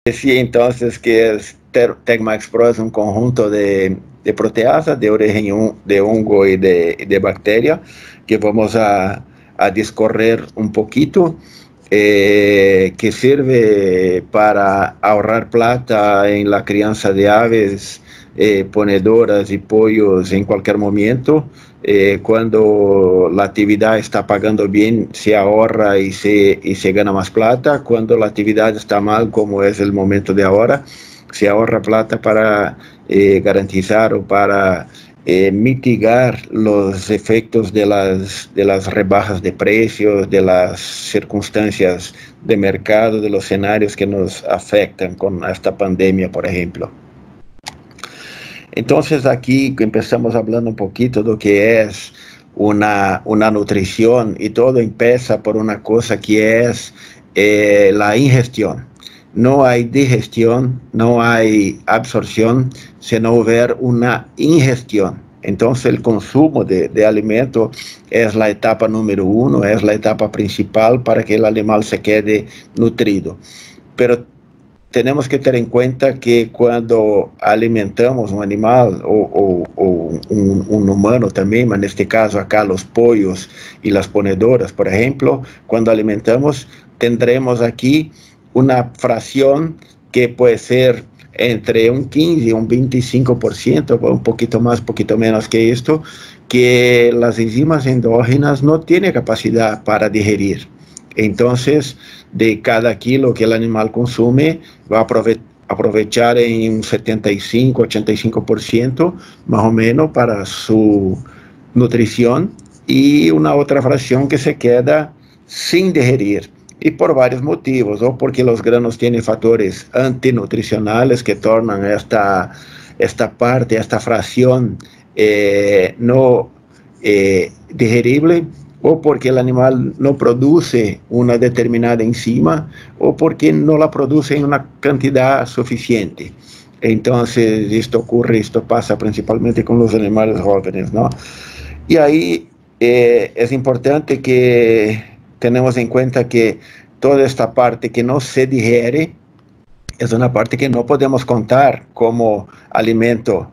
Decía entonces que Tecmax Pro es un conjunto de proteasas de origen de hongo y de bacteria que vamos a discorrer un poquito, que sirve para ahorrar plata en la crianza de aves ponedoras y pollos en cualquier momento. Cuando la actividad está pagando bien, se ahorra y se gana más plata. Cuando la actividad está mal, como es el momento de ahora, se ahorra plata para garantizar o para mitigar los efectos de las rebajas de precios, de las circunstancias de mercado, de los escenarios que nos afectan con esta pandemia, por ejemplo. Entonces aquí empezamos hablando un poquito de lo que es una nutrición, y todo empieza por una cosa que es la ingestión. No hay digestión, no hay absorción, sino haber una ingestión. Entonces el consumo de alimento es la etapa número 1, es la etapa principal para que el animal se quede nutrido. Pero tenemos que tener en cuenta que cuando alimentamos un animal o un humano también, en este caso acá los pollos y las ponedoras, por ejemplo, cuando alimentamos tendremos aquí una fracción que puede ser entre un 15 y un 25%, un poquito más, un poquito menos que esto, que las enzimas endógenas no tienen capacidad para digerir. Entonces, de cada kilo que el animal consume, va a aprovechar en un 75, 85% más o menos para su nutrición, y una otra fracción que se queda sin digerir. Y por varios motivos, o porque los granos tienen factores antinutricionales que tornan esta parte, esta fracción no digerible, o porque el animal no produce una determinada enzima, o porque no la produce en una cantidad suficiente. Entonces esto pasa principalmente con los animales jóvenes, ¿no? Y ahí es importante que tenemos en cuenta que toda esta parte que no se digiere es una parte que no podemos contar como alimento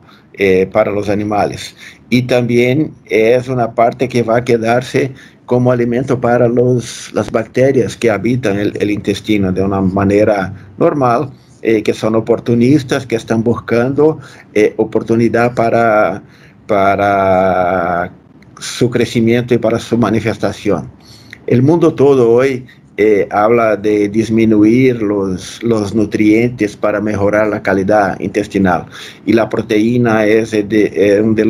para los animales. Y también es una parte que va a quedarse como alimento para las bacterias que habitan el intestino de una manera normal, que son oportunistas, que están buscando oportunidad para su crecimiento y para su manifestación. El mundo todo hoy habla de disminuir los nutrientes para mejorar la calidad intestinal, y la proteína es uno de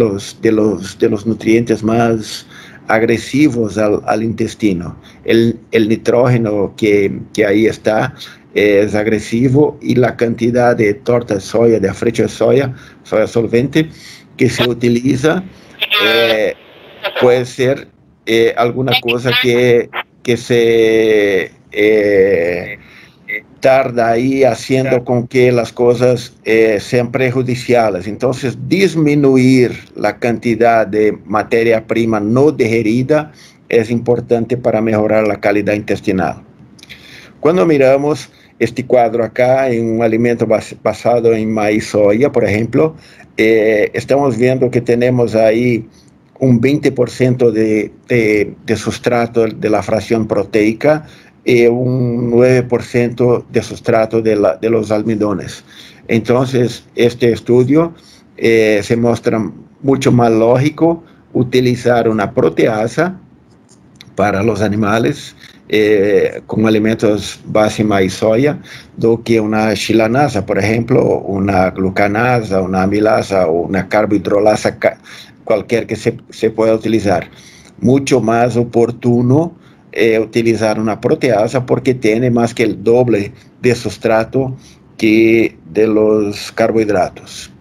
los nutrientes más agresivos al intestino. El nitrógeno que ahí está es agresivo, y la cantidad de torta de soya, de afrecho de soya solvente que se utiliza puede ser alguna cosa que se tarda ahí haciendo con que las cosas sean perjudiciales. Entonces, disminuir la cantidad de materia prima no digerida es importante para mejorar la calidad intestinal. Cuando miramos este cuadro acá en un alimento basado en maíz soya, por ejemplo, estamos viendo que tenemos ahí un 20% de sustrato de la fracción proteica y un 9% de sustrato de los almidones. Entonces, este estudio se muestra mucho más lógico utilizar una proteasa para los animales con alimentos base maíz soya, do que una chilanasa, por ejemplo, una glucanasa, una amilasa o una carbohidrolasa, cualquier que se pueda utilizar. Mucho más oportuno utilizar una proteasa porque tiene más que el doble de sustrato que de los carbohidratos.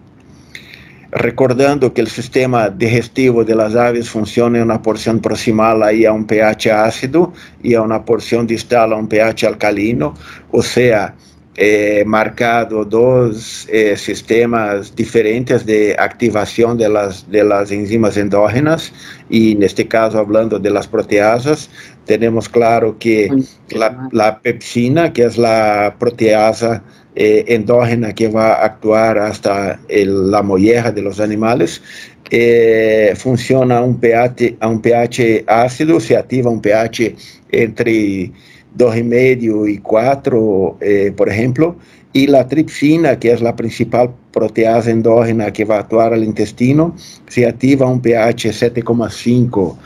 Recordando que el sistema digestivo de las aves funciona en una porción proximal ahí a un pH ácido y a una porción distal a un pH alcalino, o sea, marcado dos sistemas diferentes de activación de las enzimas endógenas, y en este caso, hablando de las proteasas, tenemos claro que la pepsina, que es la proteasa endógena que va a actuar hasta la molleja de los animales, funciona a un pH ácido, se activa un pH entre 2,5 y 4, por ejemplo, y la tripsina, que es la principal proteasa endógena que va a actuar al intestino, se activa a un pH 7,5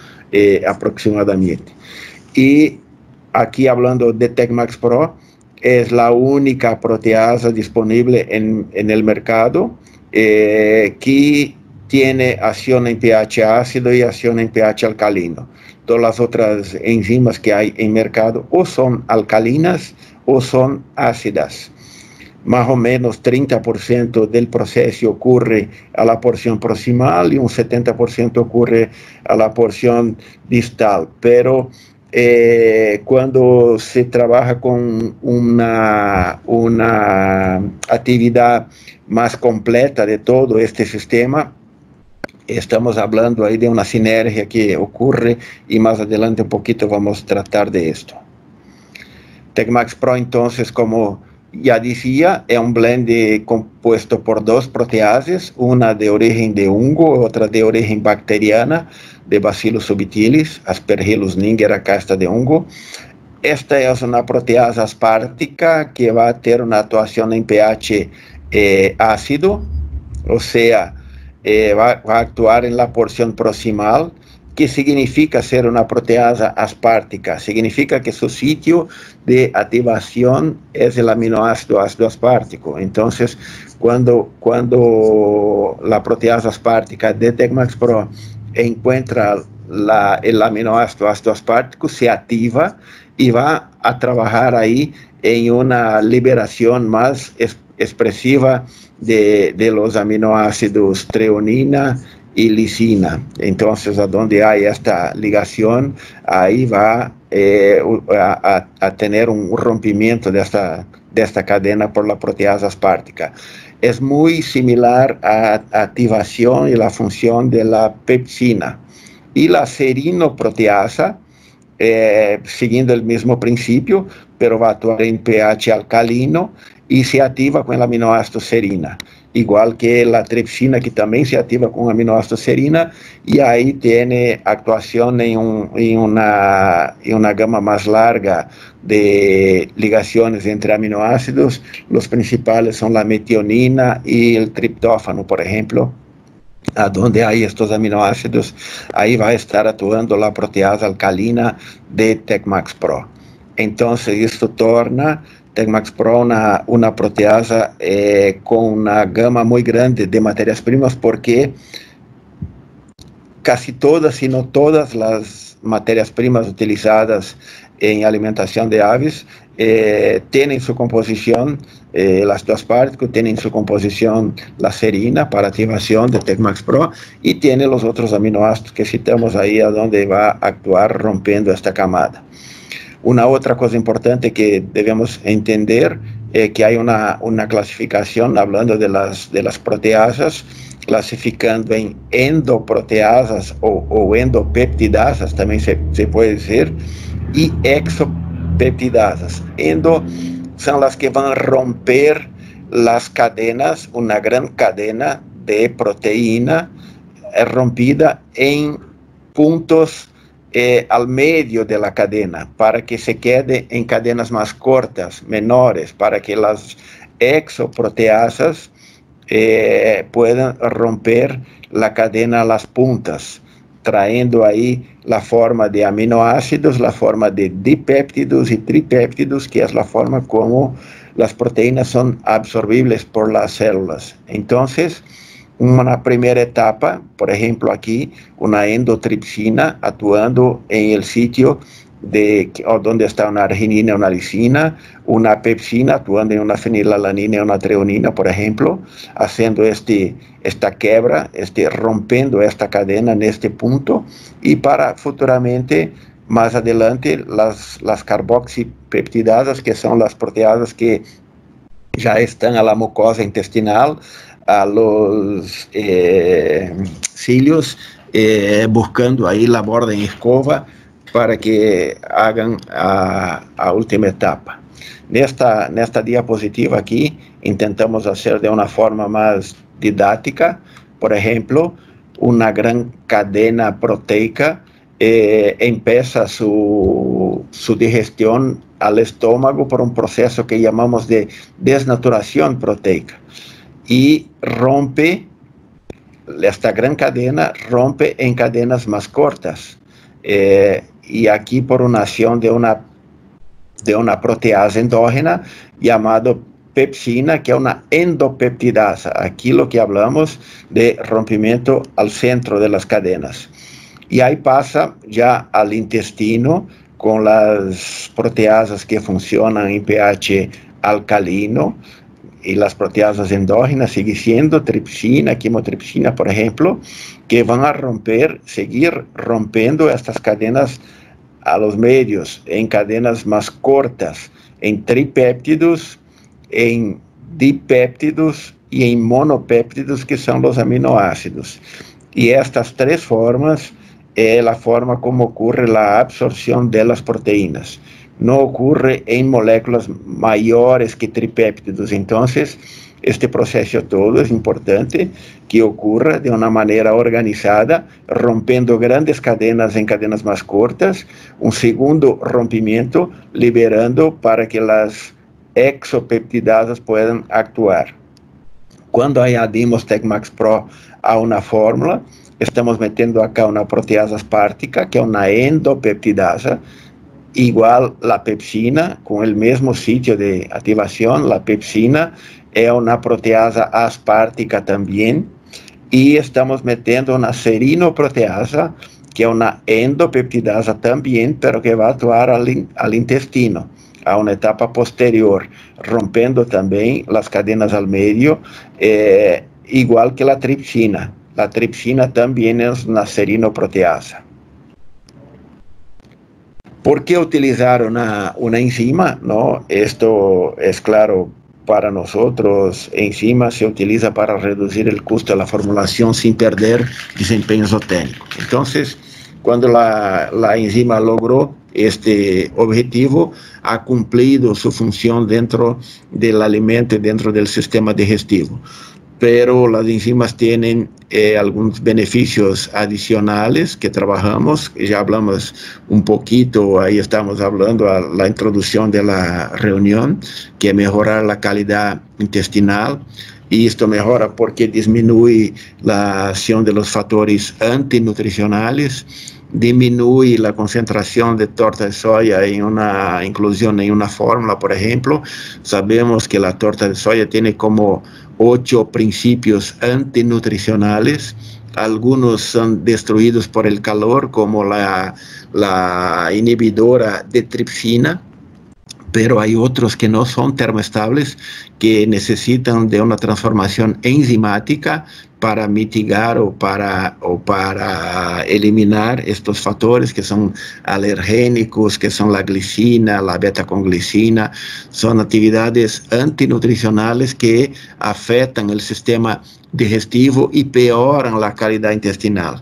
aproximadamente. Y aquí, hablando de Tecmax Pro, es la única proteasa disponible en el mercado que tiene acción en pH ácido y acción en pH alcalino. Todas las otras enzimas que hay en mercado o son alcalinas o son ácidas. Más o menos 30% del proceso ocurre a la porción proximal y un 70% ocurre a la porción distal. Pero cuando se trabaja con una actividad más completa de todo este sistema, estamos hablando ahí de una sinergia que ocurre, y más adelante un poquito vamos a tratar de esto. Tecmax Pro, entonces, como ya decía, es un blend compuesto por dos proteasas, una de origen de hongo, otra de origen bacteriana, de Bacillus subtilis, Aspergillus niger, a casta de hongo. Esta es una proteasa aspartica que va a tener una actuación en pH ácido, o sea, va a actuar en la porción proximal. ¿Qué significa ser una proteasa aspartica? Significa que su sitio de activación es el aminoácido ácido aspartico. Entonces, cuando la proteasa aspartica de Tecmax Pro encuentra el aminoácido ácido aspartico, se activa y va a trabajar ahí en una liberación más expresiva de los aminoácidos treonina y lisina. Entonces, a donde hay esta ligación, ahí va a tener un rompimiento de esta cadena por la proteasa aspartica. Es muy similar a activación y la función de la pepsina. Y la serinoproteasa, siguiendo el mismo principio, pero va a actuar en pH alcalino y se activa con el aminoácido serina, igual que la tripsina, que también se activa con aminoácido serina, y ahí tiene actuación en una gama más larga de ligaciones entre aminoácidos. Los principales son la metionina y el triptófano, por ejemplo. A donde hay estos aminoácidos, ahí va a estar actuando la proteasa alcalina de Tecmax Pro. Entonces, esto torna Tecmax Pro una proteasa con una gama muy grande de materias primas, porque casi todas, si no todas las materias primas utilizadas en alimentación de aves tienen su composición, el ácido aspartico, tienen su composición la serina para activación de Tecmax Pro, y tiene los otros aminoácidos que citamos ahí, a donde va a actuar rompiendo esta camada. Una otra cosa importante que debemos entender es que hay una clasificación, hablando de las proteasas, clasificando en endoproteasas o endopeptidasas, también se puede decir, y exopeptidasas. Endo son las que van a romper las cadenas, una gran cadena de proteína rompida en puntos al medio de la cadena, para que se quede en cadenas más cortas, menores, para que las exoproteasas puedan romper la cadena a las puntas, trayendo ahí la forma de aminoácidos, la forma de dipéptidos y tripéptidos, que es la forma como las proteínas son absorbibles por las células. Entonces, una primera etapa, por ejemplo aquí, una endotripsina actuando en el sitio donde está una arginina, una lisina, una pepsina actuando en una fenilalanina y una treonina, por ejemplo, haciendo esta quebra, rompiendo esta cadena en este punto, y para futuramente, más adelante, las carboxipeptidasas, que son las proteasas que ya están a la mucosa intestinal, a los cilios, buscando ahí la borda en escova para que hagan a última etapa. Nesta diapositiva aqui, intentamos fazer de uma forma mais didática, por exemplo, uma grande cadena proteica empieza su digestión al estómago por un proceso que llamamos de desnaturación proteica y rompe, esta gran cadena rompe en cadenas más cortas y aquí por una acción de una proteasa endógena llamada pepsina, que es una endopeptidasa. Aquí lo que hablamos de rompimiento al centro de las cadenas. Y ahí pasa ya al intestino con las proteasas que funcionan en pH alcalino y las proteasas endógenas siguen siendo tripsina, quimotripsina, por ejemplo, que van a seguir rompiendo estas cadenas a los medios, en cadenas más cortas, en tripéptidos, en dipéptidos y en monopéptidos, que son los aminoácidos. Y estas tres formas es la forma como ocurre la absorción de las proteínas. No ocurre en moléculas mayores que tripéptidos. Entonces, este proceso todo es importante que ocurra de una manera organizada, rompiendo grandes cadenas en cadenas más cortas, un segundo rompimiento, liberando para que las exopeptidasas puedan actuar. Cuando añadimos Tecmax Pro a una fórmula, estamos metiendo acá una proteasa aspartica, que es una endopeptidasa, igual la pepsina, con el mismo sitio de activación. La pepsina es una proteasa aspartica también, y estamos metiendo una serinoproteasa, que es una endopeptidasa también, pero que va a actuar al intestino, a una etapa posterior, rompiendo también las cadenas al medio, igual que la tripsina. La tripsina también es una serinoproteasa. ¿Por qué utilizar una enzima? ¿No? Esto es claro para nosotros. Enzima se utiliza para reducir el costo de la formulación sin perder desempeño isoténico. Entonces, cuando la enzima logró este objetivo, ha cumplido su función dentro del alimento y dentro del sistema digestivo. Pero las enzimas tienen algunos beneficios adicionales que trabajamos, ya hablamos un poquito, ahí estamos hablando a la introducción de la reunión, que es mejorar la calidad intestinal, y esto mejora porque disminuye la acción de los factores antinutricionales, disminuye la concentración de torta de soya en una inclusión en una fórmula, por ejemplo. Sabemos que la torta de soya tiene como 8 principios antinutricionales. Algunos son destruidos por el calor, como la inhibidora de tripsina, pero hay otros que no son termoestables, que necesitan de una transformación enzimática para mitigar o para eliminar estos factores que son alergénicos, que son la glicina, la beta-conglicina. Son actividades antinutricionales que afectan el sistema digestivo y peoran la calidad intestinal.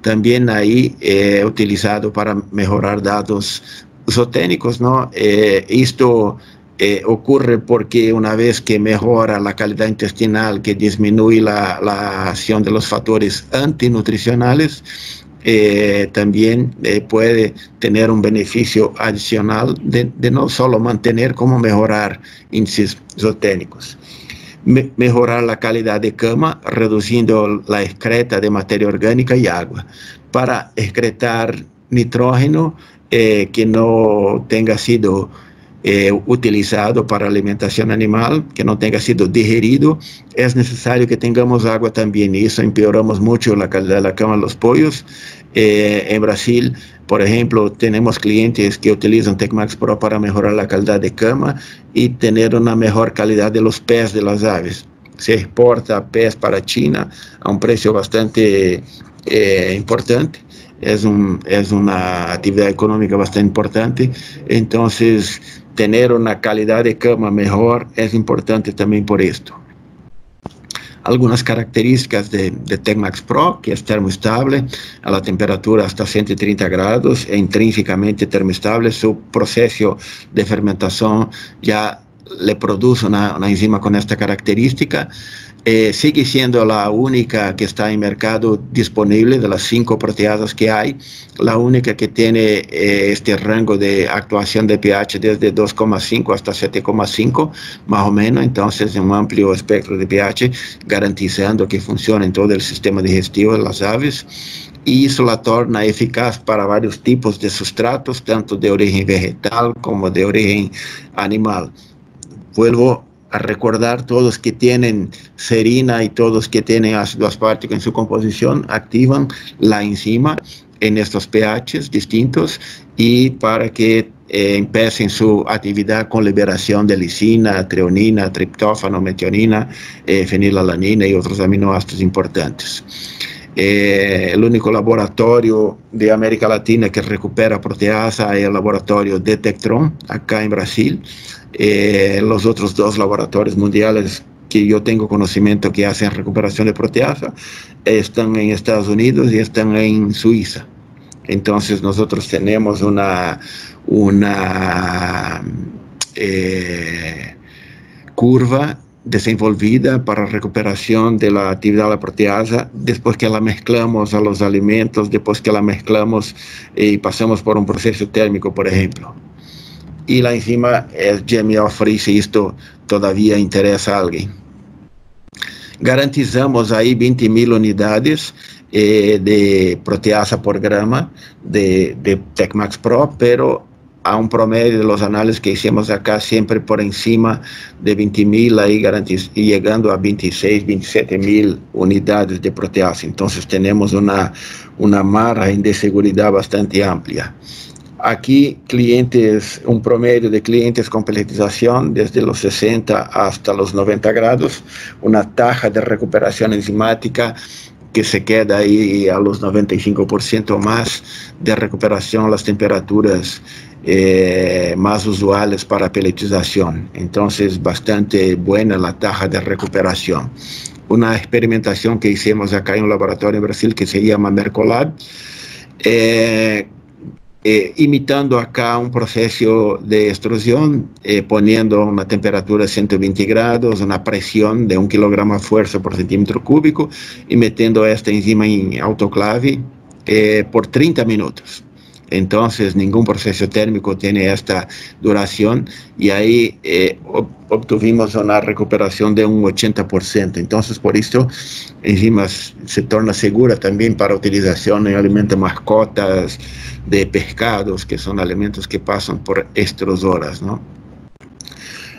También ahí utilizado para mejorar datos isoténicos, ¿no? Esto ocurre porque una vez que mejora la calidad intestinal, que disminuye la acción de los factores antinutricionales, también puede tener un beneficio adicional de no solo mantener, como mejorar índices isoténicos. Mejorar la calidad de cama, reduciendo la excreta de materia orgánica y agua, para excretar nitrógeno que no tenga sido utilizado para alimentación animal, que no tenga sido digerido. Es necesario que tengamos agua también, y eso empeoramos mucho la calidad de la cama de los pollos. En Brasil, por ejemplo, tenemos clientes que utilizan Tecmax Pro para mejorar la calidad de cama y tener una mejor calidad de los pés de las aves. Se exporta pés para China a un precio bastante importante. Es una actividad económica bastante importante. Entonces tener una calidad de cama mejor es importante también por esto. Algunas características de Tecmax Pro, que es termoestable a la temperatura hasta 130 grados, e intrínsecamente termoestable. Su proceso de fermentación ya le produce una enzima con esta característica. Sigue siendo la única que está en mercado disponible de las 5 proteasas que hay, la única que tiene este rango de actuación de pH desde 2,5 hasta 7,5 más o menos. Entonces un amplio espectro de pH, garantizando que funcione en todo el sistema digestivo de las aves, y eso la torna eficaz para varios tipos de sustratos, tanto de origen vegetal como de origen animal. Vuelvo a recordar, todos que tienen serina y todos que tienen ácido aspartico en su composición activan la enzima en estos pHs distintos, y para que empiecen su actividad con liberación de lisina, treonina, triptófano, metionina, fenilalanina y otros aminoácidos importantes. El único laboratorio de América Latina que recupera proteasa es el laboratorio Detectron, acá en Brasil. Los otros 2 laboratorios mundiales que yo tengo conocimiento que hacen recuperación de proteasa están en Estados Unidos y están en Suiza. Entonces nosotros tenemos una curva desenvolvida para recuperación de la actividad de la proteasa después que la mezclamos a los alimentos, después que la mezclamos y pasamos por un proceso térmico, por ejemplo. Y la enzima es GMO-free, si esto todavía interesa a alguien. Garantizamos ahí 20.000 unidades de proteasa por grama de Tecmax Pro, pero a un promedio de los análisis que hicimos acá siempre por encima de 20.000, ahí y llegando a 26, 27.000 unidades de proteasa. Entonces tenemos una margen de seguridad bastante amplia. Aquí clientes, un promedio de clientes con pelletización desde los 60 hasta los 90 grados, una tasa de recuperación enzimática que se queda ahí a los 95% más de recuperación a las temperaturas más usuales para pelletización. Entonces, bastante buena la tasa de recuperación. Una experimentación que hicimos acá en un laboratorio en Brasil que se llama Mercolab, imitando acá un proceso de extrusión, poniendo una temperatura de 120 grados, una presión de 1 kilogramo a fuerza por centímetro cúbico, y metiendo esta enzima en autoclave por 30 minutos. Entonces, ningún proceso térmico tiene esta duración, y ahí obtuvimos una recuperación de un 80%. Entonces, por esto, enzima se torna segura también para utilización en alimentos mascotas, de pescados, que son alimentos que pasan por extrusoras, ¿no?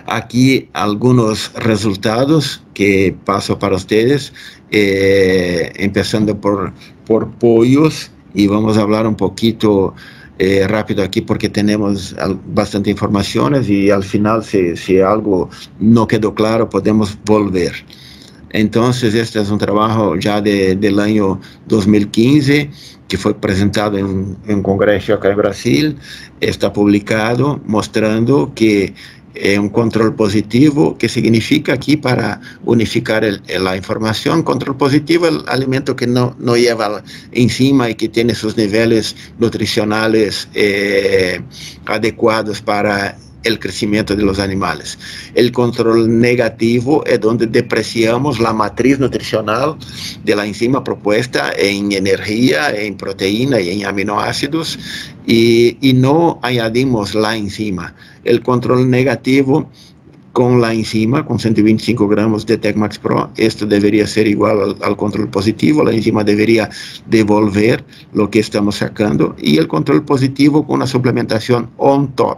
Aquí algunos resultados que paso para ustedes, empezando por pollos, y vamos a hablar un poquito rápido aquí porque tenemos bastante informaciones, y al final si algo no quedó claro podemos volver. Entonces este es un trabajo ya del año 2015 que fue presentado en un congreso acá en Brasil, está publicado mostrando que un control positivo, que significa aquí, para unificar la información, control positivo, el alimento que no lleva enzima y que tiene sus niveles nutricionales adecuados para el crecimiento de los animales. El control negativo es donde depreciamos la matriz nutricional de la enzima propuesta en energía, en proteína y en aminoácidos, y no añadimos la enzima. El control negativo con la enzima, con 125 gramos de Tecmax Pro, esto debería ser igual al control positivo. La enzima debería devolver lo que estamos sacando, y el control positivo con una suplementación on top.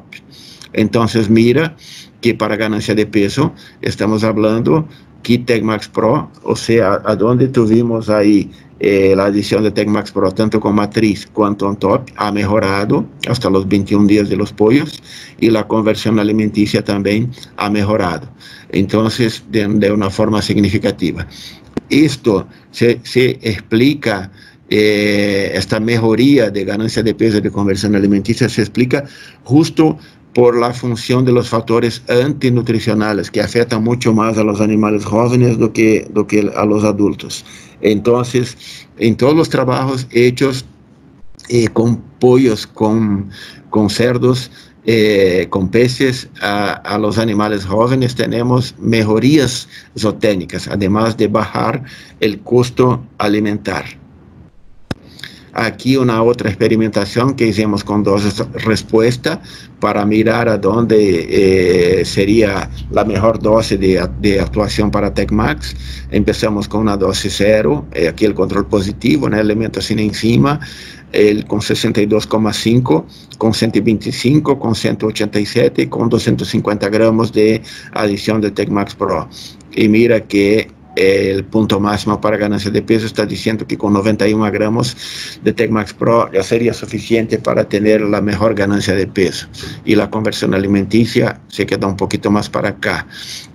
Entonces mira que para ganancia de peso estamos hablando que Tecmax Pro, o sea, a donde tuvimos ahí la adición de Tecmax Pro tanto con matriz cuanto on top, ha mejorado hasta los 21 días de los pollos, y la conversión alimenticia también ha mejorado, entonces de una forma significativa. Esto se explica, esta mejoría de ganancia de peso y de conversión alimenticia se explica justo por la función de los factores antinutricionales que afectan mucho más a los animales jóvenes do que a los adultos. Entonces, en todos los trabajos hechos con pollos, con cerdos, con peces, a los animales jóvenes tenemos mejorías zootécnicas, además de bajar el costo alimentar. Aquí una otra experimentación que hicimos con dosis respuesta para mirar a dónde sería la mejor dosis de actuación para TecMax. Empezamos con una dosis 0, aquí el control positivo, el elemento sin enzima, con 62,5, con 125, con 187 y con 250 gramos de adición de TecMax Pro. Y mira que el punto máximo para ganancia de peso está diciendo que con 91 gramos de TecMax Pro ya sería suficiente para tener la mejor ganancia de peso, y la conversión alimenticia se queda un poquito más para acá.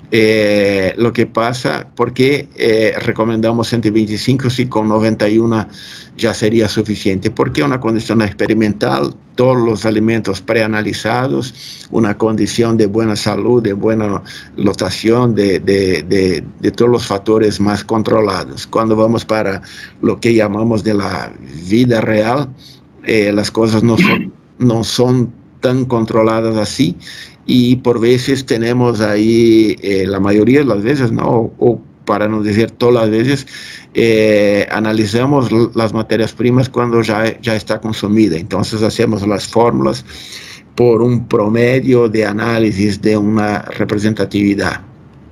Lo que pasa, ¿por qué recomendamos 125 si con 91 ya sería suficiente? Porque una condición experimental, todos los alimentos preanalizados, una condición de buena salud, de buena lotación, de todos los factores más controlados. Cuando vamos para lo que llamamos de la vida real, las cosas no son tan controladas así, y por veces tenemos ahí, la mayoría de las veces, ¿no? O para no decir todas las veces, analizamos las materias primas cuando ya está consumida. Entonces hacemos las fórmulas por un promedio de análisis de una representatividad.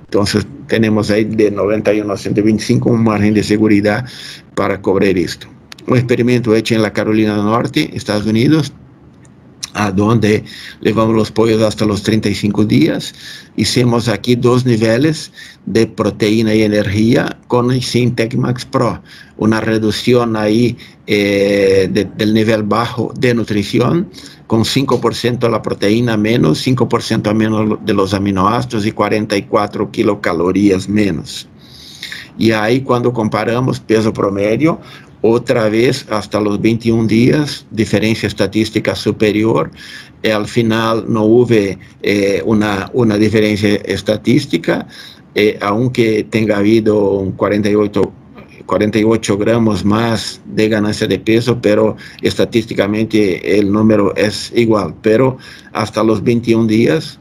Entonces tenemos ahí de 91 a 125 un margen de seguridad para cubrir esto. Un experimento hecho en la Carolina del Norte, Estados Unidos, a donde llevamos los pollos hasta los 35 días. Hicimos aquí 2 niveles de proteína y energía con y sin TecMax Pro, una reducción ahí del nivel bajo de nutrición, con 5% la proteína menos, 5% menos de los aminoácidos y 44 kilocalorías menos. Y ahí cuando comparamos peso promedio, otra vez hasta los 21 días, diferencia estadística superior. Al final no hubo una diferencia estadística, aunque tenga habido un 48 gramos más de ganancia de peso, pero estadísticamente el número es igual. Pero hasta los 21 días,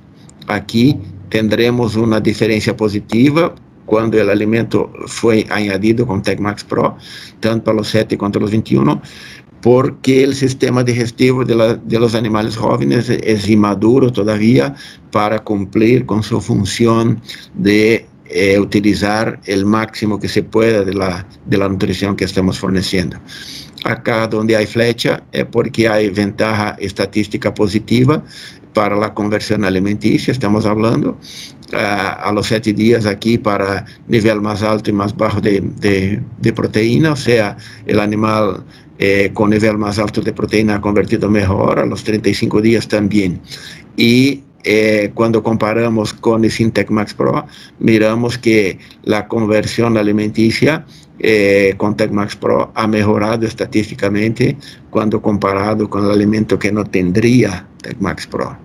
aquí tendremos una diferencia positiva cuando el alimento fue añadido con TecMax Pro, tanto a los 7 como a los 21, porque el sistema digestivo de los animales jóvenes es inmaduro todavía para cumplir con su función de utilizar el máximo que se pueda de la nutrición que estamos forneciendo. Acá donde hay flecha es porque hay ventaja estadística positiva para la conversión alimenticia, estamos hablando, a los 7 días aquí para nivel más alto y más bajo de proteína, o sea, el animal con nivel más alto de proteína ha convertido mejor, a los 35 días también. Y cuando comparamos con el sin TecMax Pro, miramos que la conversión alimenticia con TecMax Pro ha mejorado estadísticamente cuando comparado con el alimento que no tendría TecMax Pro.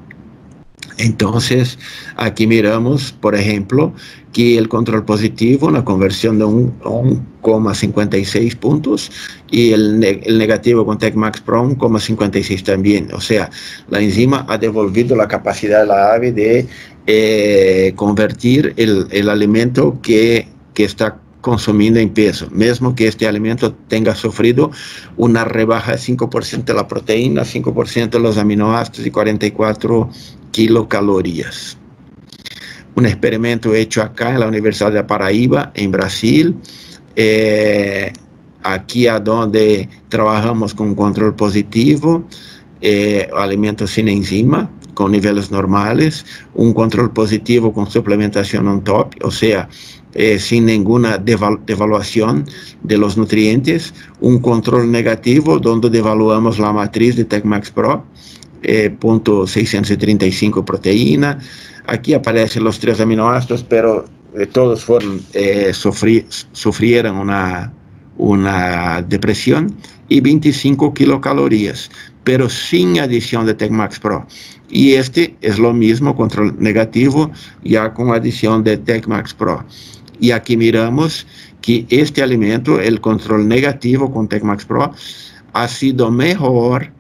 Entonces, aquí miramos, por ejemplo, que el control positivo, una conversión de 1,56 puntos, y el negativo con TecMax Pro 1,56 también. O sea, la enzima ha devolvido la capacidad de la ave de convertir el alimento que está consumiendo en peso, mismo que este alimento tenga sufrido una rebaja de 5% de la proteína, 5% de los aminoácidos y 44 kilocalorías. Un experimento hecho acá en la Universidad de Paraíba, en Brasil, aquí a donde trabajamos con control positivo, alimentos sin enzima, con niveles normales, un control positivo con suplementación on top, o sea, sin ninguna devaluación de los nutrientes, un control negativo donde devaluamos la matriz de TecMax Pro, 0.635 proteína. Aquí aparecen los 3 aminoácidos, pero todos sufrieron una depresión, y 25 kilocalorías, pero sin adición de TecMax Pro. Y este es lo mismo, control negativo, ya con adición de Tecmax Pro. Y aquí miramos que este alimento, el control negativo con Tecmax Pro, ha sido mejor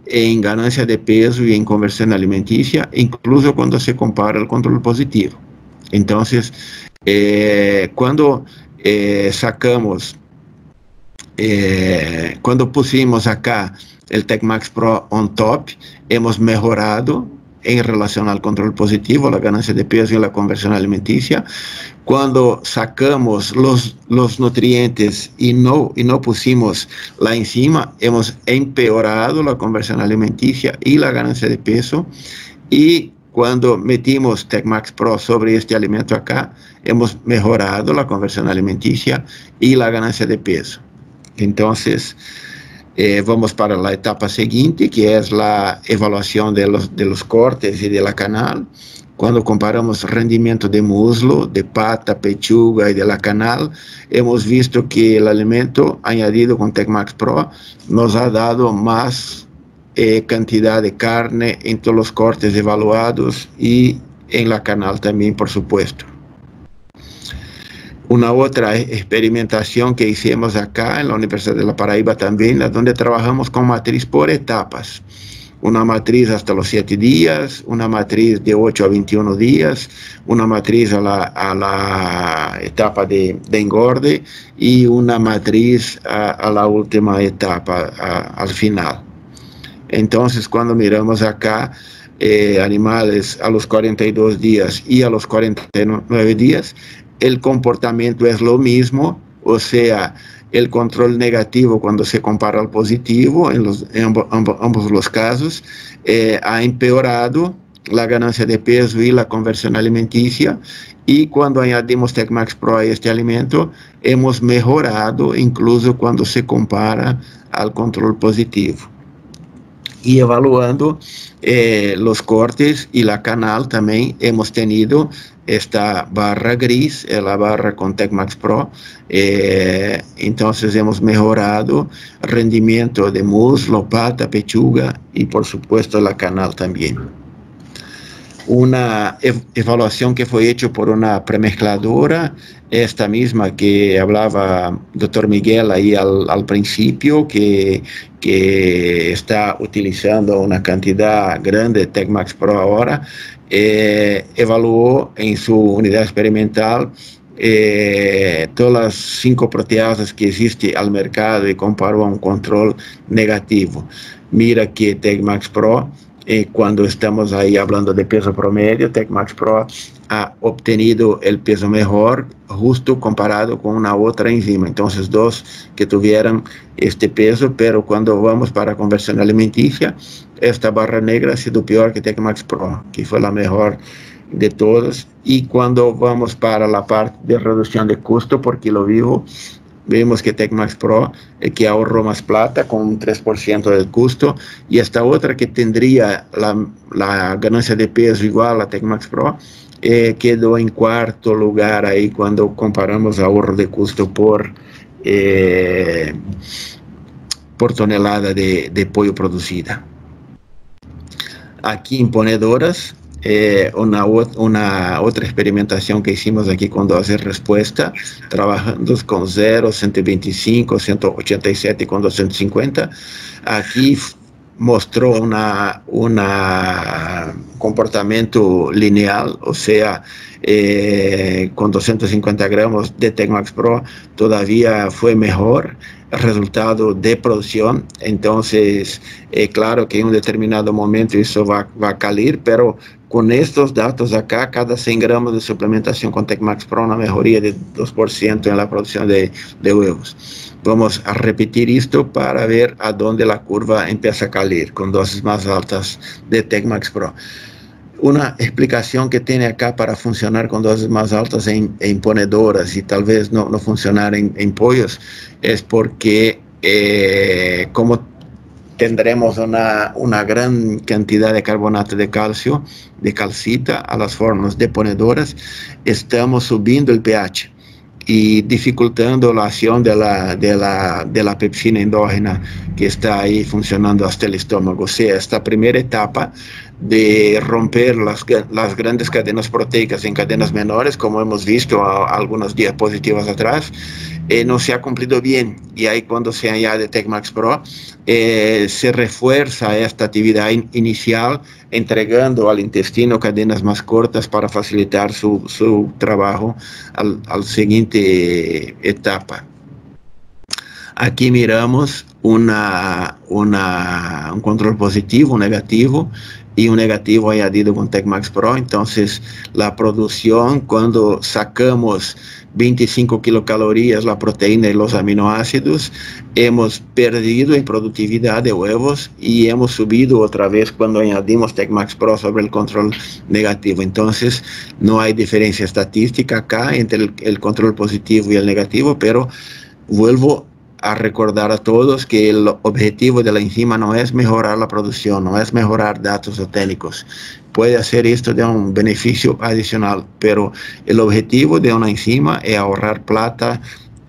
en ganancia de peso y en conversión alimenticia, incluso cuando se compara el control positivo. Entonces, cuando sacamos, cuando pusimos acá el Tecmax Pro on top, hemos mejorado en relación al control positivo, la ganancia de peso y la conversión alimenticia. Cuando sacamos los nutrientes y no pusimos la enzima, hemos empeorado la conversión alimenticia y la ganancia de peso. Y cuando metimos Tecmax Pro sobre este alimento acá, hemos mejorado la conversión alimenticia y la ganancia de peso. Entonces, vamos para la etapa siguiente, que es la evaluación de los cortes y de la canal. Cuando comparamos rendimiento de muslo, de pata, pechuga y de la canal, hemos visto que el alimento añadido con Tecmax Pro nos ha dado más cantidad de carne en todos los cortes evaluados y en la canal también, por supuesto. Una otra experimentación que hicimos acá en la Universidad de la Paraíba también, donde trabajamos con matriz por etapas. Una matriz hasta los 7 días, una matriz de 8 a 21 días, una matriz a la etapa de engorde y una matriz a la última etapa, al final. Entonces, cuando miramos acá, animales a los 42 días y a los 49 días, el comportamiento es lo mismo, o sea, el control negativo cuando se compara al positivo, en ambos los casos, ha empeorado la ganancia de peso y la conversión alimenticia, y cuando añadimos Tecmax Pro a este alimento, hemos mejorado incluso cuando se compara al control positivo. Y evaluando los cortes y la canal también hemos tenido esta barra gris, la barra con Tecmax Pro. Entonces hemos mejorado rendimiento de muslo, pata, pechuga y por supuesto la canal también. Una evaluación que fue hecha por una premezcladora, esta misma que hablaba doctor Miguel ahí al principio, que está utilizando una cantidad grande de Tecmax Pro ahora, evaluó en su unidad experimental todas las 5 proteasas que existen al mercado y comparó a un control negativo. Mira que Tecmax Pro, cuando estamos ahí hablando de peso promedio, Tecmax Pro ha obtenido el peso mejor justo comparado con una otra enzima. Entonces, 2 que tuvieran este peso, pero cuando vamos para conversión alimenticia, esta barra negra ha sido peor que Tecmax Pro, que fue la mejor de todas. Y cuando vamos para la parte de reducción de costo por kilo vivo, vemos que Tecmax Pro que ahorró más plata con un 3% del costo, y esta otra que tendría la ganancia de peso igual a Tecmax Pro, quedó en 4º lugar ahí cuando comparamos ahorro de costo por tonelada de pollo producida. Aquí en ponedoras, una otra experimentación que hicimos aquí con dosis respuesta, trabajando con 0, 125, 187 con 250. Aquí mostró un comportamiento lineal, o sea, con 250 gramos de Tecmax Pro todavía fue mejor resultado de producción. Entonces, claro que en un determinado momento eso va a caer, pero con estos datos acá, cada 100 gramos de suplementación con Tecmax Pro, una mejoría de 2% en la producción de huevos. Vamos a repetir esto para ver a dónde la curva empieza a caer con dosis más altas de Tecmax Pro. Una explicación que tiene acá para funcionar con dosis más altas en ponedoras y tal vez no funcionar en pollos es porque como tendremos una gran cantidad de carbonato de calcio, de calcita a las formas de ponedoras, estamos subiendo el pH y dificultando la acción de la pepsina endógena que está ahí funcionando hasta el estómago. O sea, esta primera etapa de romper las grandes cadenas proteicas en cadenas menores, como hemos visto algunas diapositivas atrás, no se ha cumplido bien. Y ahí cuando se añade TecMax Pro, se refuerza esta actividad inicial, entregando al intestino cadenas más cortas para facilitar su trabajo al siguiente etapa. Aquí miramos un control positivo, un negativo, y un negativo añadido con TecMax Pro. Entonces, la producción, cuando sacamos 25 kilocalorías, la proteína y los aminoácidos, hemos perdido en productividad de huevos y hemos subido otra vez cuando añadimos TecMax Pro sobre el control negativo. Entonces, no hay diferencia estadística acá entre el control positivo y el negativo, pero vuelvo a recordar a todos que el objetivo de la enzima no es mejorar la producción, no es mejorar datos técnicos. Puede hacer esto de un beneficio adicional, pero el objetivo de una enzima es ahorrar plata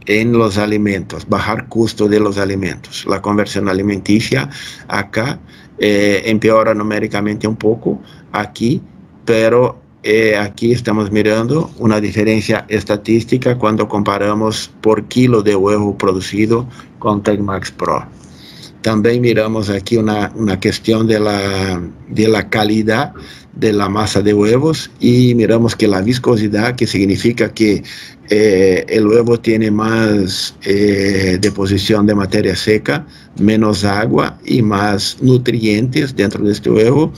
en los alimentos, bajar costo de los alimentos. La conversión alimenticia acá empeora numéricamente un poco aquí, pero aquí estamos mirando una diferencia estadística cuando comparamos por kilo de huevo producido con TecMax Pro. También miramos aquí una cuestión de la calidad de la masa de huevos y miramos que la viscosidad, que significa que el huevo tiene más deposición de materia seca, menos agua y más nutrientes dentro de este huevo,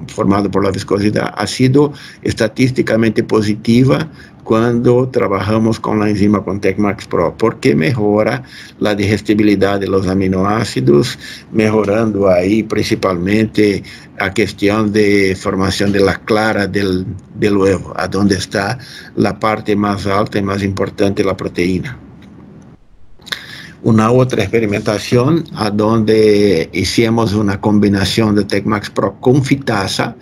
formado por la viscosidad, ha sido estadísticamente positiva cuando trabajamos con la enzima con TecMax Pro, porque mejora la digestibilidad de los aminoácidos, mejorando ahí principalmente a cuestión de formación de la clara del huevo, a donde está la parte más alta y más importante de la proteína. Una otra experimentación a donde hicimos una combinación de TecMax Pro con fitasa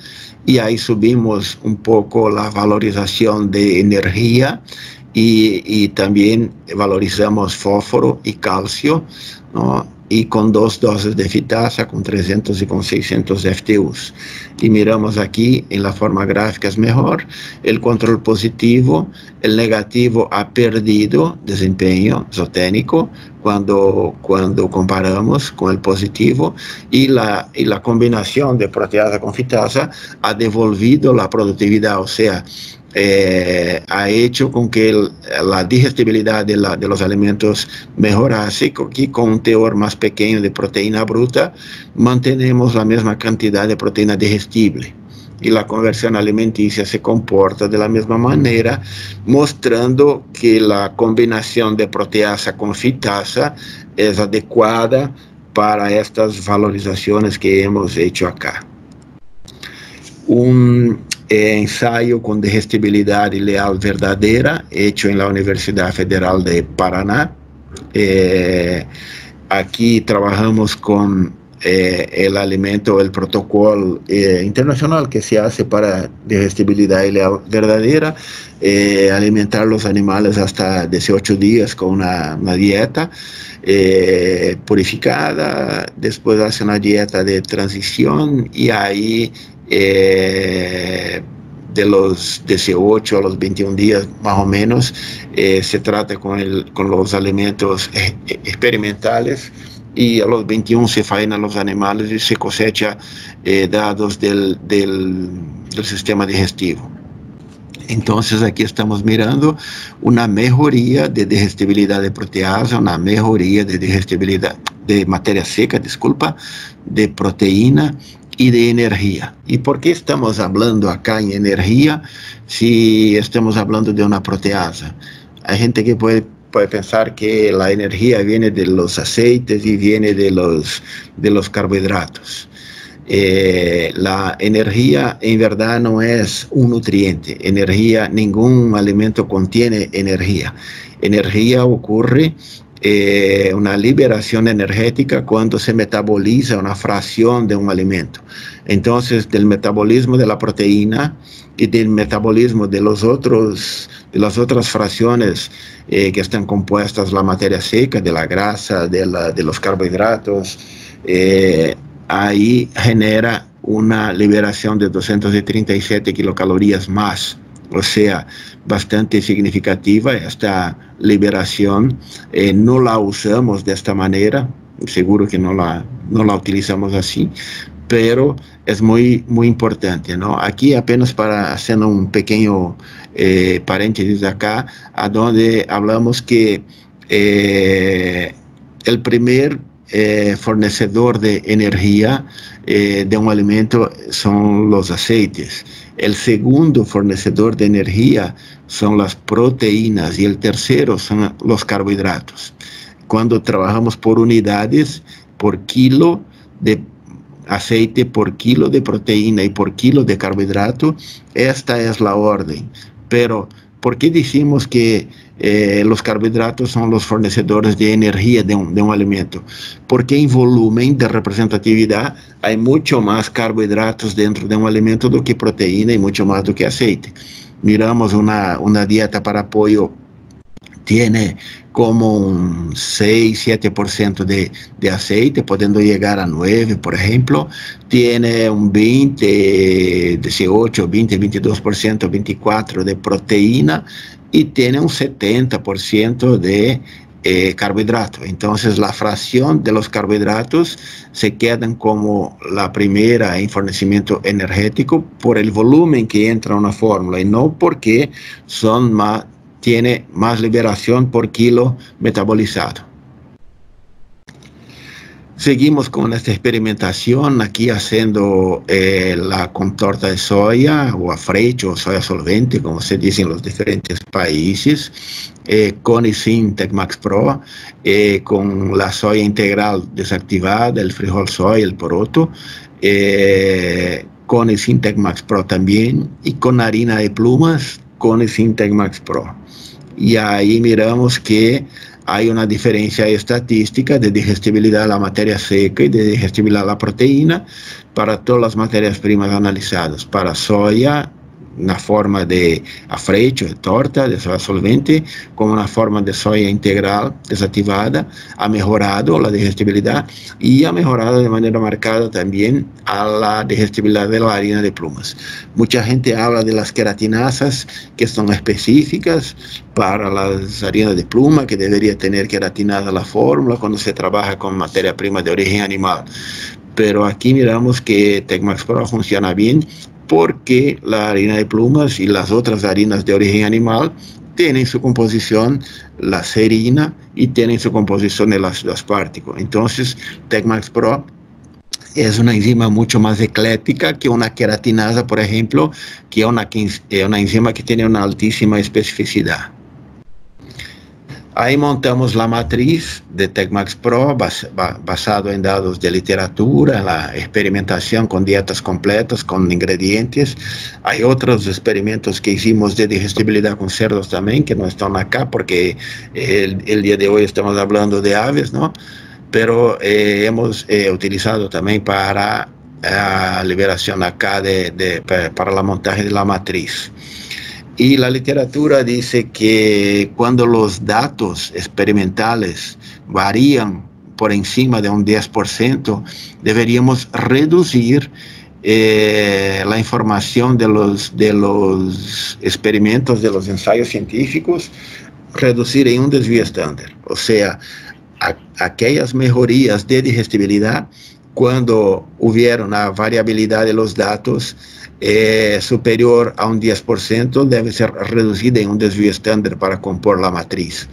y ahí subimos un poco la valorización de energía y también valorizamos fósforo y calcio, ¿no? Y con 2 dosis de fitasa, con 300 y con 600 FTUs. Y miramos aquí en la forma gráfica es mejor, el control positivo, el negativo ha perdido desempeño zootécnico cuando comparamos con el positivo, y la combinación de proteasa con fitasa ha devolvido la productividad, o sea, ha hecho con que la digestibilidad de los alimentos mejorase, y con un teor más pequeño de proteína bruta mantenemos la misma cantidad de proteína digestible, y la conversión alimenticia se comporta de la misma manera, mostrando que la combinación de proteasa con fitasa es adecuada para estas valorizaciones que hemos hecho acá. Un ensayo con digestibilidad ileal verdadera hecho en la Universidad Federal de Paraná. Aquí trabajamos con el alimento, el protocolo internacional que se hace para digestibilidad ileal verdadera, alimentar los animales hasta 18 días con una dieta purificada, después hace una dieta de transición y ahí de los 18 a los 21 días más o menos se trata con los alimentos experimentales, y a los 21 se faenan los animales y se cosecha dados del sistema digestivo. Entonces aquí estamos mirando una mejoría de digestibilidad de proteasa, una mejoría de digestibilidad de materia seca, disculpa, de proteína y de energía. ¿Y por qué estamos hablando acá en energía si estamos hablando de una proteasa? Hay gente que puede pensar que la energía viene de los aceites y viene de los carbohidratos. La energía en verdad no es un nutriente. Energía, ningún alimento contiene energía. Energía ocurre una liberación energética cuando se metaboliza una fracción de un alimento. Entonces, del metabolismo de la proteína y del metabolismo de las otras fracciones que están compuestas la materia seca, de la grasa, de los carbohidratos, ahí genera una liberación de 237 kilocalorías más, o sea, bastante significativa esta liberación. No la usamos de esta manera, seguro que no la utilizamos así, pero es muy importante, ¿no? Aquí apenas para hacer un pequeño paréntesis acá, a donde hablamos que el primer fornecedor de energía de un alimento son los aceites. El segundo fornecedor de energía son las proteínas y el tercero son los carbohidratos. Cuando trabajamos por unidades, por kilo de aceite, por kilo de proteína y por kilo de carbohidrato, esta es la orden. Pero, ¿por qué decimos que los carbohidratos son los fornecedores de energía de un alimento? Porque en volumen de representatividad hay mucho más carbohidratos dentro de un alimento do que proteína y mucho más do que aceite. Miramos una dieta para pollo, tiene como un 6-7% de aceite, podendo llegar a 9%, por ejemplo. Tiene un 20, 18, 20, 22%, 24% de proteína y tiene un 70% de carbohidratos. Entonces, la fracción de los carbohidratos se quedan como la primera en fornecimiento energético por el volumen que entra en una fórmula y no porque tiene más liberación por kilo metabolizado. Seguimos con esta experimentación aquí haciendo con torta de soya o afrecho o soya solvente, como se dice en los diferentes países, con y sin Tecmax Pro, con la soya integral desactivada, el frijol soya, el poroto, con y sin Tecmax Pro también, y con harina de plumas, con y sin Tecmax Pro. Y ahí miramos que hay una diferencia estadística de digestibilidad de la materia seca y de digestibilidad de la proteína para todas las materias primas analizadas. Para soya, una forma de afrecho, de torta, de soya solvente, como una forma de soya integral desactivada, ha mejorado la digestibilidad y ha mejorado de manera marcada también a la digestibilidad de la harina de plumas. Mucha gente habla de las queratinasas que son específicas para las harinas de pluma, que debería tener queratinada la fórmula cuando se trabaja con materia prima de origen animal. Pero aquí miramos que Tecmax Pro funciona bien porque la harina de plumas y las otras harinas de origen animal tienen su composición la serina y tienen su composición el ácido aspartico. Entonces, Tecmax Pro es una enzima mucho más ecléctica que una queratinasa, por ejemplo, que es una enzima que tiene una altísima especificidad. Ahí montamos la matriz de Tecmax Pro basado en datos de literatura, la experimentación con dietas completas, con ingredientes. Hay otros experimentos que hicimos de digestibilidad con cerdos también, que no están acá porque el día de hoy estamos hablando de aves, ¿no? Pero hemos utilizado también para liberación acá para la montaje de la matriz. Y la literatura dice que cuando los datos experimentales varían por encima de un 10%, deberíamos reducir la información de los experimentos, de los ensayos científicos, reducir en un desvío estándar. O sea, aquellas mejorías de digestibilidad, cuando hubiera una variabilidad de los datos superior a un 10%, debe ser reducida en un desvío estándar para compor la matriz.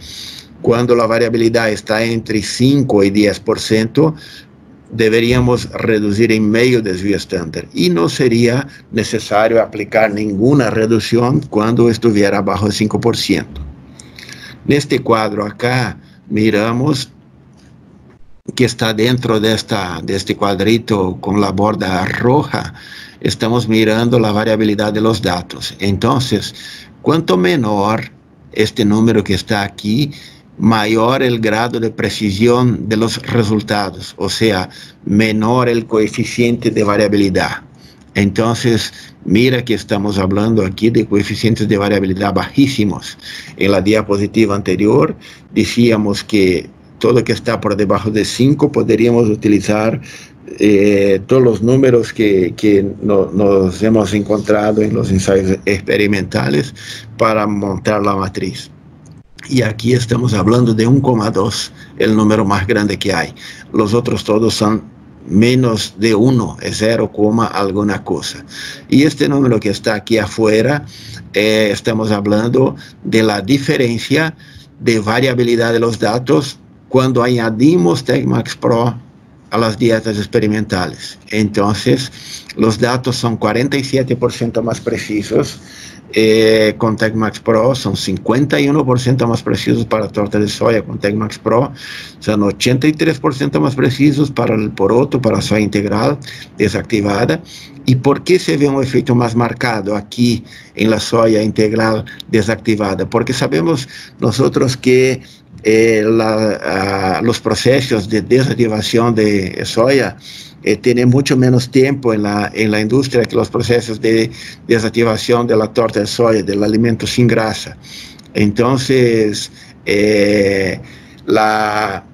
Cuando la variabilidad está entre 5 y 10%, deberíamos reducir en medio desvío estándar y no sería necesario aplicar ninguna reducción cuando estuviera abajo de 5%. En este cuadro acá miramos que está dentro de este cuadrito con la borda roja. Estamos mirando la variabilidad de los datos. Entonces, cuanto menor este número que está aquí, mayor el grado de precisión de los resultados, o sea, menor el coeficiente de variabilidad. Entonces, mira que estamos hablando aquí de coeficientes de variabilidad bajísimos. En la diapositiva anterior decíamos que todo que está por debajo de 5, poderíamos utilizar todos los números que nos hemos encontrado en los ensayos experimentales para montar la matriz. Y aquí estamos hablando de 1,2, el número más grande que hay. Los otros todos son menos de 1, es 0, alguna cosa. Y este número que está aquí afuera, estamos hablando de la diferencia de variabilidad de los datos cuando añadimos TecMax Pro a las dietas experimentales. Entonces, los datos son 47% más precisos. Con TecMax Pro son 51% más precisos para torta de soya con TecMax Pro, son 83% más precisos para el poroto, para soya integral desactivada. ¿Y por qué se ve un efecto más marcado aquí en la soya integral desactivada? Porque sabemos nosotros que los procesos de desactivación de soya tiene mucho menos tiempo en la industria que los procesos de desactivación de la torta de soya, del alimento sin grasa. Entonces, la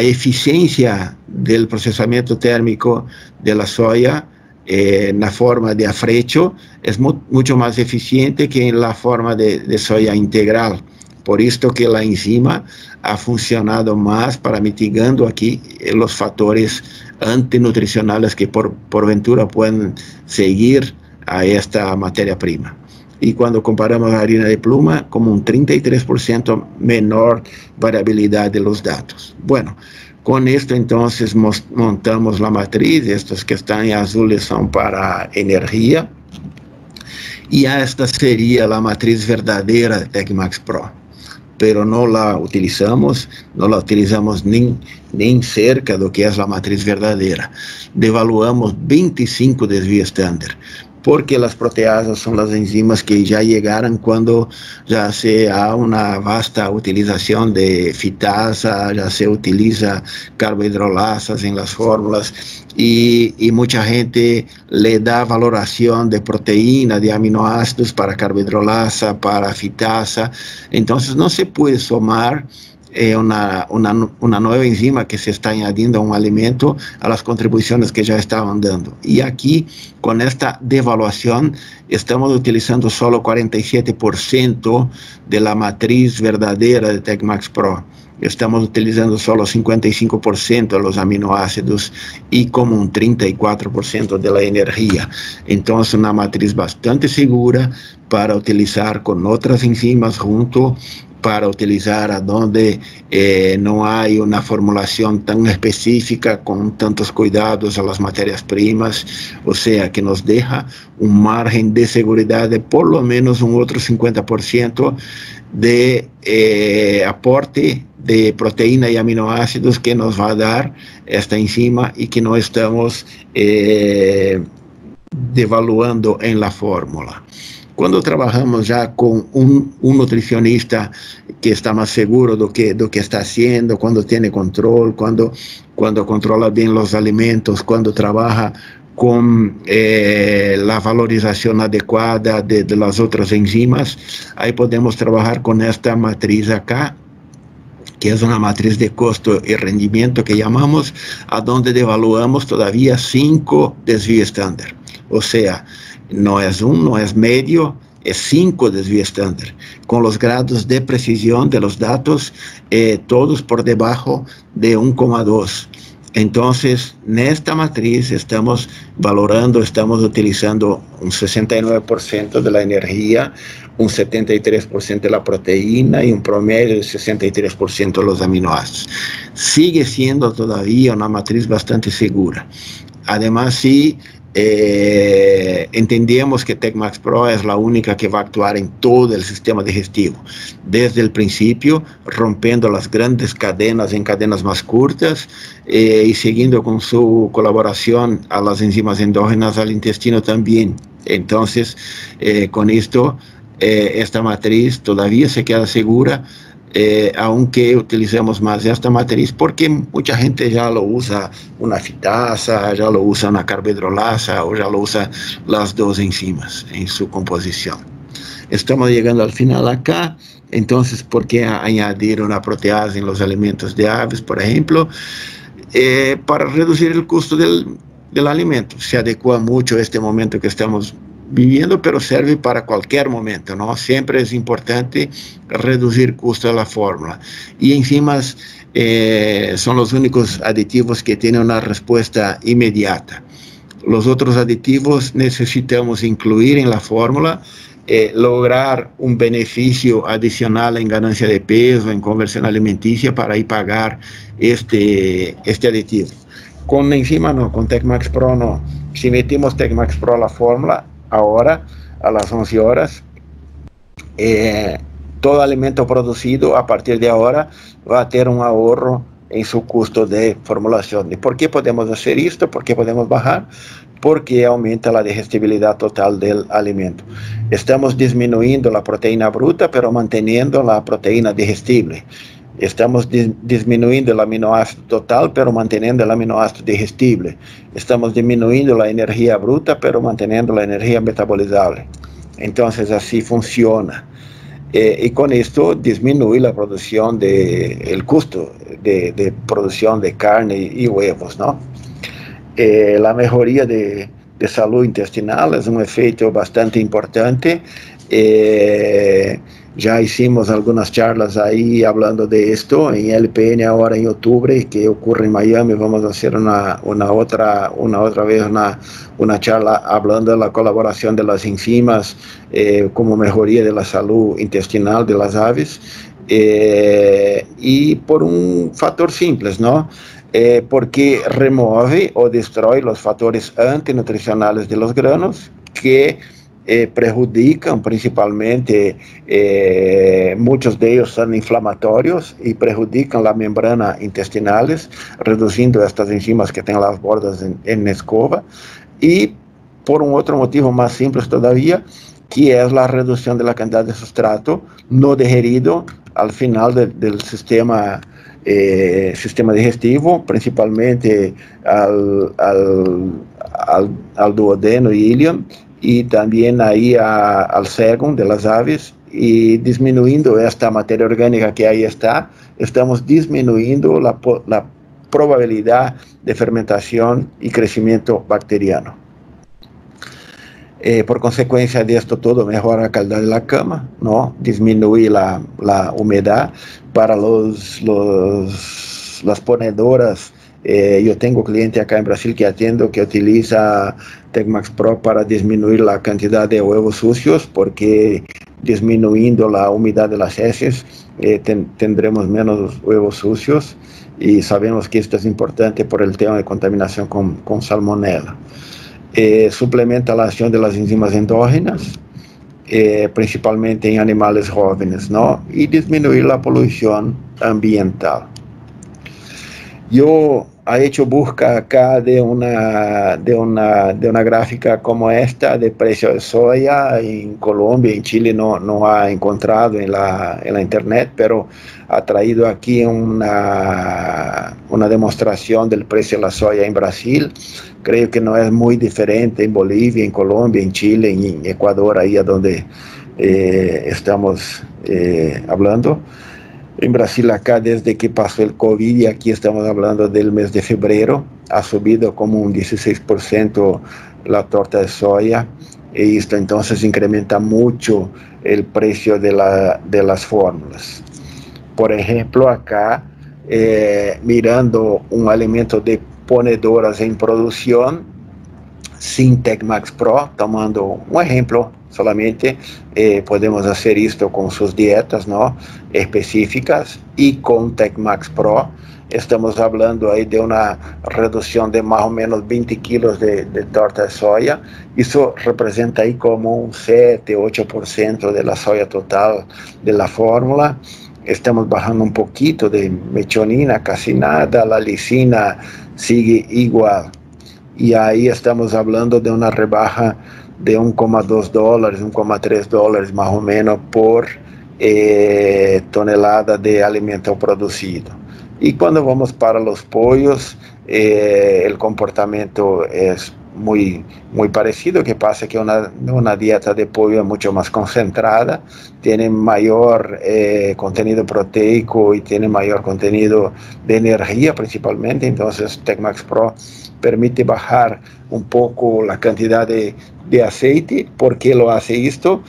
eficiencia del procesamiento térmico de la soya en la forma de afrecho es mucho más eficiente que en la forma de soya integral. Por esto que la enzima ha funcionado más para mitigando aquí los factores antinutricionales que por ventura pueden seguir a esta materia prima. Y cuando comparamos la harina de pluma, como un 33% menor variabilidad de los datos. Bueno, con esto entonces montamos la matriz. Estos que están en azules son para energía. Y esta sería la matriz verdadera de TecMax Pro. Pero no la utilizamos ni cerca do que es la matriz verdadera. Devaluamos 25 desvíos estándar, porque las proteasas son las enzimas que ya llegaron cuando ya se ha una vasta utilización de fitasa, ya se utiliza carbohidrolasas en las fórmulas, y mucha gente le da valoración de proteína, de aminoácidos para carbohidrolasa, para fitasa. Entonces no se puede sumar una nueva enzima que se está añadiendo a un alimento a las contribuciones que ya estaban dando. Y aquí, con esta devaluación, estamos utilizando solo 47% de la matriz verdadera de TecMax Pro. Estamos utilizando solo 55% de los aminoácidos y como un 34% de la energía. Entonces, una matriz bastante segura para utilizar con otras enzimas junto, para utilizar a donde no hay una formulación tan específica con tantos cuidados a las materias primas, o sea que nos deja un margen de seguridad de por lo menos un otro 50% de aporte de proteína y aminoácidos que nos va a dar esta enzima y que no estamos devaluando en la fórmula. Cuando trabajamos ya con un nutricionista que está más seguro do que está haciendo, cuando tiene control, cuando controla bien los alimentos, cuando trabaja con la valorización adecuada de las otras enzimas, ahí podemos trabajar con esta matriz acá, que es una matriz de costo y rendimiento que llamamos, a donde devaluamos todavía 5 desvíos estándar. O sea, no es 1, no es medio, es 5 desvíos estándar, con los grados de precisión de los datos todos por debajo de 1,2. Entonces, en esta matriz estamos valorando, estamos utilizando un 69% de la energía, un 73% de la proteína y un promedio de 63% de los aminoácidos. Sigue siendo todavía una matriz bastante segura. Además, sí, entendemos que TecMax Pro es la única que va a actuar en todo el sistema digestivo, desde el principio, rompiendo las grandes cadenas en cadenas más cortas y siguiendo con su colaboración a las enzimas endógenas al intestino también. Entonces, con esto, esta matriz todavía se queda segura, aunque utilicemos más esta matriz, porque mucha gente ya lo usa una fitasa, ya lo usa una carbohidrolasa, o ya lo usa las dos enzimas en su composición. Estamos llegando al final acá. Entonces, ¿por qué añadir una proteasa en los alimentos de aves, por ejemplo? Para reducir el costo del alimento. Se adecua mucho a este momento que estamos viviendo, pero serve para cualquier momento, ¿no? Siempre es importante reducir costo de la fórmula. Y enzimas son los únicos aditivos que tienen una respuesta inmediata. Los otros aditivos necesitamos incluir en la fórmula, lograr un beneficio adicional en ganancia de peso, en conversión alimenticia, para ir pagar este aditivo. Con enzima no, con Tecmax Pro no. Si metimos Tecmax Pro a la fórmula, ahora a las 11 horas, todo alimento producido a partir de ahora va a tener un ahorro en su costo de formulación. ¿Y por qué podemos hacer esto? ¿Por qué podemos bajar? Porque aumenta la digestibilidad total del alimento. Estamos disminuyendo la proteína bruta, pero manteniendo la proteína digestible. Estamos disminuyendo el aminoácido total, pero manteniendo el aminoácido digestible. Estamos disminuyendo la energía bruta, pero manteniendo la energía metabolizable. Entonces, así funciona. Y con esto disminuye la producción el costo de producción de carne y huevos, ¿no? La mejoría de salud intestinal es un efecto bastante importante. Ya hicimos algunas charlas ahí hablando de esto en LPN ahora en octubre, que ocurre en Miami. Vamos a hacer una otra vez una charla hablando de la colaboración de las enzimas como mejoría de la salud intestinal de las aves, y por un factor simple, ¿no? Porque remueve o destruye los factores antinutricionales de los granos que perjudican principalmente, muchos de ellos son inflamatorios y perjudican la membrana intestinales, reduciendo estas enzimas que tienen las bordas en escova, y por un otro motivo más simple todavía, que es la reducción de la cantidad de sustrato no digerido al final del sistema digestivo, principalmente al duodeno y ilion, y también ahí al cegum de las aves, y disminuyendo esta materia orgánica que ahí está, estamos disminuyendo la probabilidad de fermentación y crecimiento bacteriano. Por consecuencia de esto todo, mejora la calidad de la cama, ¿no? Disminuye la humedad para las ponedoras. Yo tengo cliente acá en Brasil que atiendo que utiliza Tecmax Pro para disminuir la cantidad de huevos sucios, porque disminuyendo la humedad de las heces tendremos menos huevos sucios, y sabemos que esto es importante por el tema de contaminación con salmonela. Suplementa la acción de las enzimas endógenas, principalmente en animales jóvenes, ¿no? Y disminuir la polución ambiental. Yo he hecho busca acá de una gráfica como esta de precio de soya en Colombia. En Chile no ha encontrado en la internet, pero ha traído aquí una demostración del precio de la soya en Brasil. Creo que no es muy diferente en Bolivia, en Colombia, en Chile, en Ecuador, ahí a donde estamos hablando. En Brasil acá, desde que pasó el COVID, y aquí estamos hablando del mes de febrero, ha subido como un 16% la torta de soya, y esto entonces incrementa mucho el precio de las fórmulas. Por ejemplo, acá, mirando un alimento de ponedoras en producción, sin Tecmax Pro, tomando un ejemplo solamente, podemos hacer esto con sus dietas, ¿no?, específicas, y con Tecmax Pro estamos hablando ahí de una reducción de más o menos 20 kilos de torta de soya. Eso representa ahí como un 7-8% de la soya total de la fórmula. Estamos bajando un poquito de mechonina, casi nada, la lisina sigue igual. Y ahí estamos hablando de una rebaja de $1,2, $1,3 más o menos por tonelada de alimento producido. Y cuando vamos para los pollos, el comportamiento es muy parecido, que pasa que una dieta de pollo es mucho más concentrada, tiene mayor contenido proteico y tiene mayor contenido de energía principalmente. Entonces TecMax Pro permite bajar un poco la cantidad de aceite. ¿Por qué lo hace esto?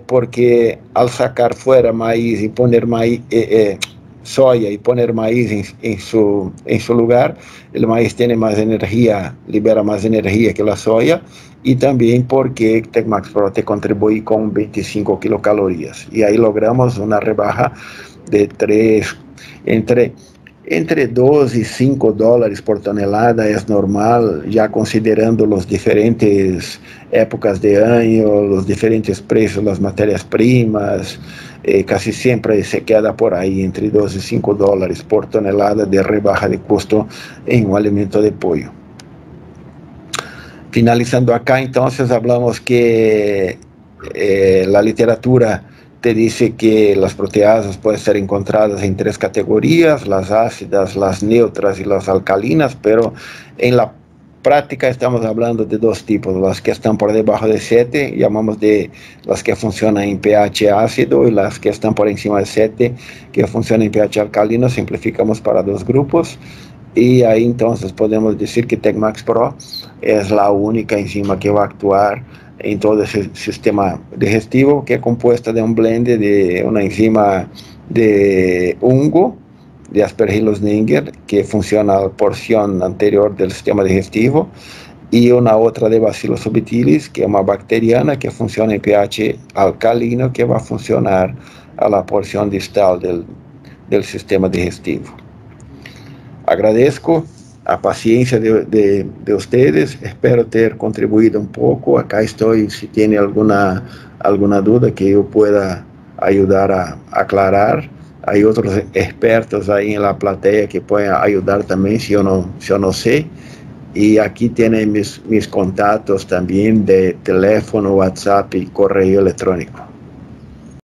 Porque al sacar fuera maíz y poner maíz, soya y poner maíz en su lugar, el maíz tiene más energía, libera más energía que la soya, y también porque TecMax Pro te contribuye con 25 kilocalorías, y ahí logramos una rebaja de 3, entre 2 y 5 dólares por tonelada. Es normal, ya considerando las diferentes épocas de año, los diferentes precios, las materias primas. Casi siempre se queda por ahí entre 2 y 5 dólares por tonelada de rebaja de costo en un alimento de pollo. Finalizando acá, entonces hablamos que la literatura te dice que las proteasas pueden ser encontradas en 3 categorías: las ácidas, las neutras y las alcalinas, pero en la práctica estamos hablando de 2 tipos: las que están por debajo de 7, llamamos de las que funcionan en pH ácido, y las que están por encima de 7, que funcionan en pH alcalino. Simplificamos para 2 grupos. Y ahí entonces podemos decir que TecMax Pro es la única enzima que va a actuar en todo ese sistema digestivo, que es compuesta de un blend de una enzima de hongo, de Aspergillus niger, que funciona a la porción anterior del sistema digestivo, y una otra de Bacillus subtilis, que es una bacteriana que funciona en pH alcalino, que va a funcionar a la porción distal del sistema digestivo. Agradezco a paciencia de ustedes, espero ter contribuido un poco. Acá estoy si tiene alguna duda que yo pueda ayudar a aclarar. Hay otros expertos ahí en la platea que pueden ayudar también si yo no sé. Y aquí tienen mis contactos también de teléfono, WhatsApp y correo electrónico.